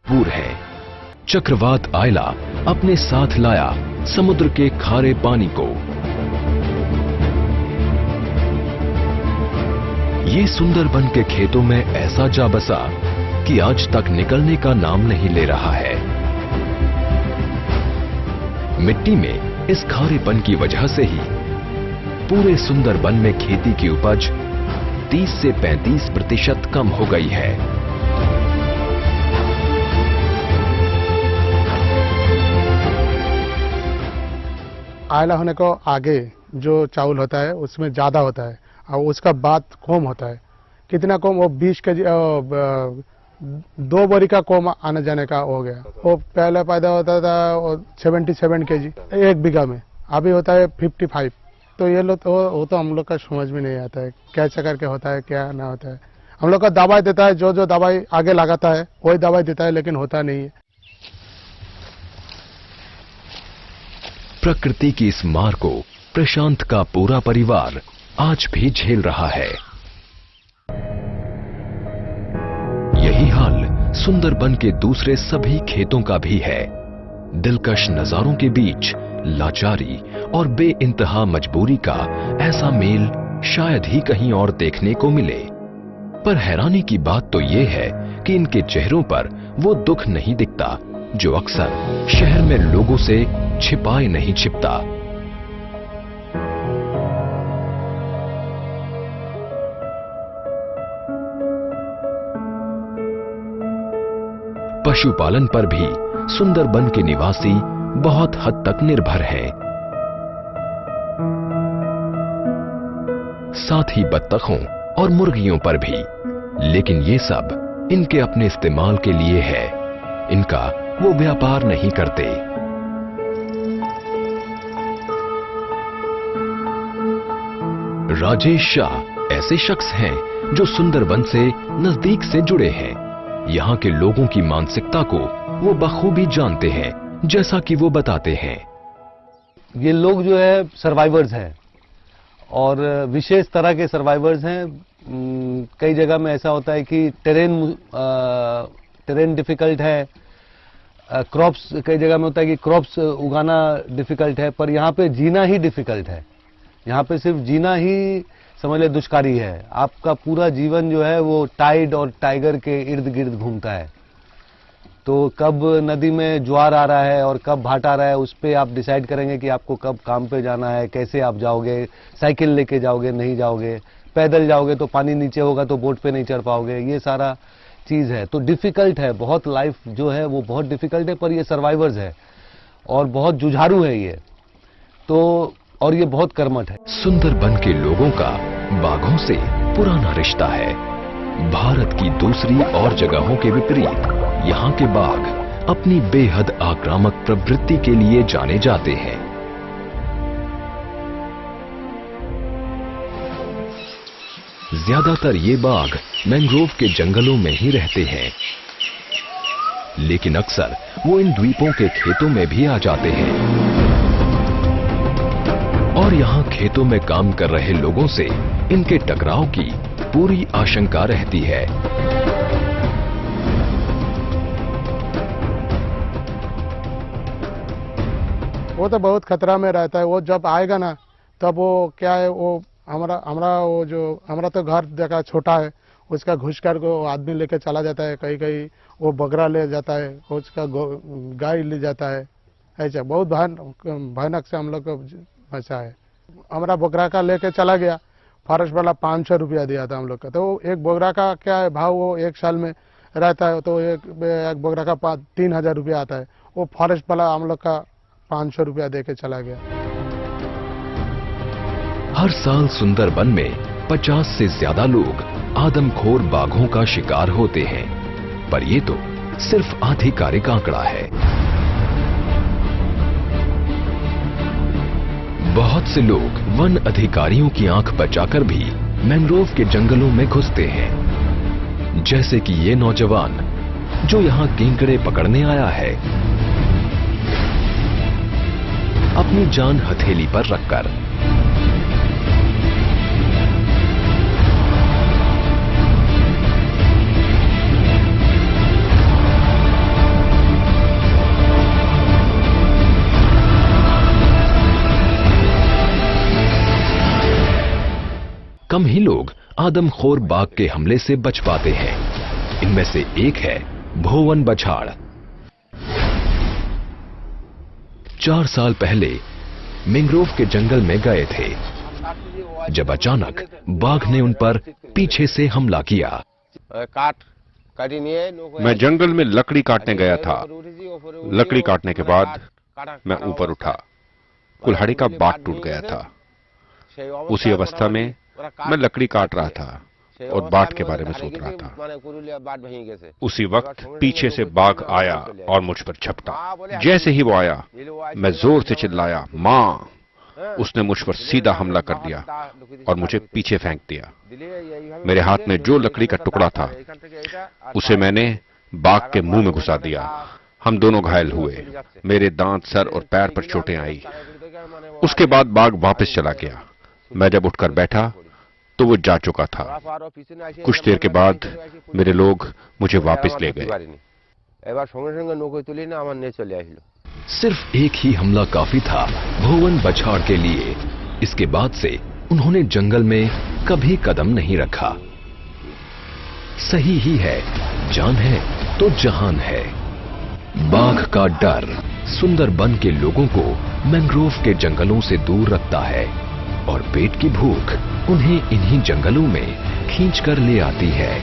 भरपूर है। चक्रवात आयला अपने साथ लाया समुद्र के खारे पानी को। ये सुंदरबन के खेतों में ऐसा जा बसा कि आज तक निकलने का नाम नहीं ले रहा है। मिट्टी में इस खारेपन की वजह से ही पूरे सुंदरबन में खेती की उपज 30 से 35% कम हो गई है। आयला होने को आगे जो चावल होता है उसमें ज्यादा होता है और उसका बाद कम होता है। कितना कम? वो 20 केजी 2 बोरी का कम आने जाने का हो गया। वो पहले पैदा होता था 77 केजी 1 बीघा में, अभी होता है 55। तो ये लोग वो तो हम लोग का समझ में नहीं आता है कैसे करके होता है क्या ना होता है। हम लोग का दवाई देता है, जो दवाई आगे लगाता है वही दवाई देता है, लेकिन होता नहीं है। प्रकृति की इस मार को प्रशांत का पूरा परिवार आज भी झेल रहा है। यही हाल सुंदरबन के दूसरे सभी खेतों का भी है। दिलकश नजारों के बीच लाचारी और बेइंतहा मजबूरी का ऐसा मेल शायद ही कहीं और देखने को मिले। पर हैरानी की बात तो यह है कि इनके चेहरों पर वो दुख नहीं दिखता जो अक्सर शहर में लोगों से छिपाए नहीं छिपता। पशुपालन पर भी सुंदरबन के निवासी बहुत हद तक निर्भर हैं। साथ ही बत्तखों और मुर्गियों पर भी, लेकिन ये सब इनके अपने इस्तेमाल के लिए है। इनका वो व्यापार नहीं करते। राजेश शाह ऐसे शख्स हैं जो सुंदरबन से नजदीक से जुड़े हैं। यहाँ के लोगों की मानसिकता को वो बखूबी जानते हैं, जैसा कि वो बताते हैं। ये लोग जो है सर्वाइवर्स हैं और विशेष तरह के सर्वाइवर्स हैं। कई जगह में ऐसा होता है कि टेरेन डिफिकल्ट है, क्रॉप्स कई जगह में होता है कि क्रॉप्स उगाना डिफिकल्ट है, पर यहाँ पे जीना ही डिफिकल्ट है। यहाँ पे सिर्फ जीना ही समझ ले दुष्कारी है। आपका पूरा जीवन जो है वो टाइड और टाइगर के इर्द गिर्द घूमता है। तो कब नदी में ज्वार आ रहा है और कब भाट आ रहा है, उस पर आप डिसाइड करेंगे कि आपको कब काम पे जाना है, कैसे आप जाओगे, साइकिल लेके जाओगे नहीं जाओगे, पैदल जाओगे तो पानी नीचे होगा तो बोट पे नहीं चढ़ पाओगे। ये सारा चीज है तो डिफिकल्ट है बहुत। लाइफ जो है वो बहुत डिफिकल्ट है, पर ये सर्वाइवर्स है और बहुत जुझारू है ये तो, और ये बहुत कर्मठ है। सुंदरबन के लोगों का बाघों से पुराना रिश्ता है। भारत की दूसरी और जगहों के विपरीत यहाँ के बाघ अपनी बेहद आक्रामक प्रवृत्ति के लिए जाने जाते हैं। ज्यादातर ये बाघ मैंग्रोव के जंगलों में ही रहते हैं, लेकिन अक्सर वो इन द्वीपों के खेतों में भी आ जाते हैं और यहाँ खेतों में काम कर रहे लोगों से इनके टकराव की पूरी आशंका रहती है। वो तो बहुत खतरा में रहता है। वो जब आएगा ना तब वो क्या है, वो हमारा तो घर जगह छोटा है, उसका घुस कर को आदमी लेके चला जाता है। कहीं कहीं वो बकरा ले जाता है, उसका गाय ले जाता है। ऐसा बहुत भयानक से हम लोग को बचा है। हमारा बकरा का लेके चला गया, फॉरेस्ट वाला 500 रुपया दिया था हम लोग का। तो एक बकरा का क्या है भाव, वो 1 साल में रहता है तो एक बकरा का 3000 रुपया आता है। वो फॉरेस्ट वाला हम लोग का 500 रुपया दे के चला गया। हर साल सुंदरबन में 50 से ज्यादा लोग आदमखोर बाघों का शिकार होते हैं, पर ये तो सिर्फ आधिकारिक आंकड़ा है। बहुत से लोग वन अधिकारियों की आंख बचाकर भी मैंग्रोव के जंगलों में घुसते हैं, जैसे कि ये नौजवान जो यहां केंकड़े पकड़ने आया है, अपनी जान हथेली पर रखकर। कम ही लोग आदमखोर बाघ के हमले से बच पाते हैं। इनमें से एक है भोवन बछाड़। 4 साल पहले मैंग्रोव के जंगल में गए थे, जब अचानक बाघ ने उन पर पीछे से हमला किया। मैं जंगल में लकड़ी काटने गया था। लकड़ी काटने के बाद मैं ऊपर उठा। कुल्हाड़ी का बाट टूट गया था। उसी अवस्था में मैं लकड़ी काट रहा था और बाट के बारे में सोच रहा था। उसी वक्त पीछे से बाघ आया और मुझ पर झपटा। जैसे ही वो आया, मैं जोर से चिल्लाया, माँ! उसने मुझ पर सीधा हमला कर दिया और मुझे पीछे फेंक दिया। मेरे हाथ में जो लकड़ी का टुकड़ा था, उसे मैंने बाघ के मुंह में घुसा दिया। हम दोनों घायल हुए। मेरे दांत, सर और पैर पर चोटें आई। उसके बाद बाघ वापस चला गया। मैं जब उठकर बैठा तो वो जा चुका था। कुछ देर के बाद मेरे लोग मुझे वापस ले गए। सिर्फ एक ही हमला काफी था भोवन बछाड़ के लिए। इसके बाद से उन्होंने जंगल में कभी कदम नहीं रखा। सही ही है, जान है तो जहान है। बाघ का डर सुंदरबन के लोगों को मैंग्रोव के जंगलों से दूर रखता है और पेट की भूख उन्हें इन्हीं जंगलों में खींच कर ले आती है।